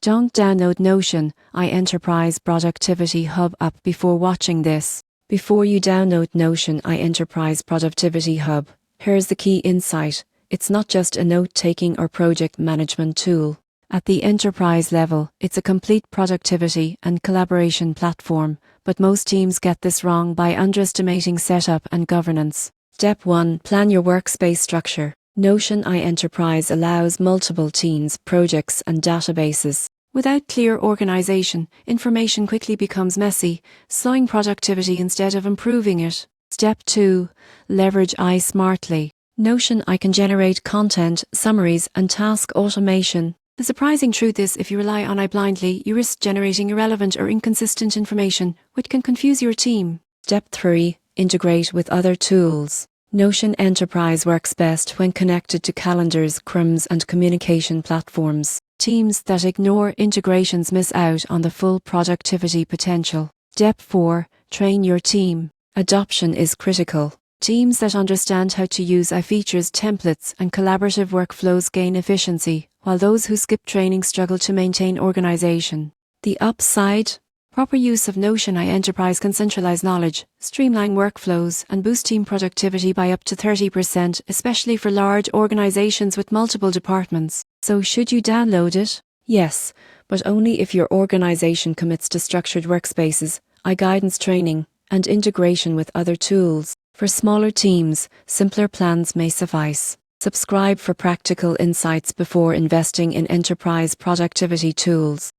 Don't download Notion, iEnterprise Productivity Hub app before watching this. Before you download Notion iEnterprise Productivity Hub, here's the key insight. It's not just a note-taking or project management tool. At the enterprise level, it's a complete productivity and collaboration platform, but most teams get this wrong by underestimating setup and governance. Step 1. Plan your workspace structure. Notion iEnterprise allows multiple teams, projects, and databases. Without clear organization, information quickly becomes messy, slowing productivity instead of improving it. Step 2. Leverage I smartly. Notion I can generate content, summaries, and task automation. The surprising truth is, if you rely on I blindly, you risk generating irrelevant or inconsistent information, which can confuse your team. Step 3. Integrate with other tools. Notion Enterprise works best when connected to calendars, CRMs, and communication platforms. Teams that ignore integrations miss out on the full productivity potential. Step 4. Train your team. Adoption is critical. Teams that understand how to use features, templates, and collaborative workflows gain efficiency, while those who skip training struggle to maintain organization. The upside? Proper use of Notion iEnterprise can centralize knowledge, streamline workflows, and boost team productivity by up to 30%, especially for large organizations with multiple departments. So should you download it? Yes, but only if your organization commits to structured workspaces, guidance training, and integration with other tools. For smaller teams, simpler plans may suffice. Subscribe for practical insights before investing in enterprise productivity tools.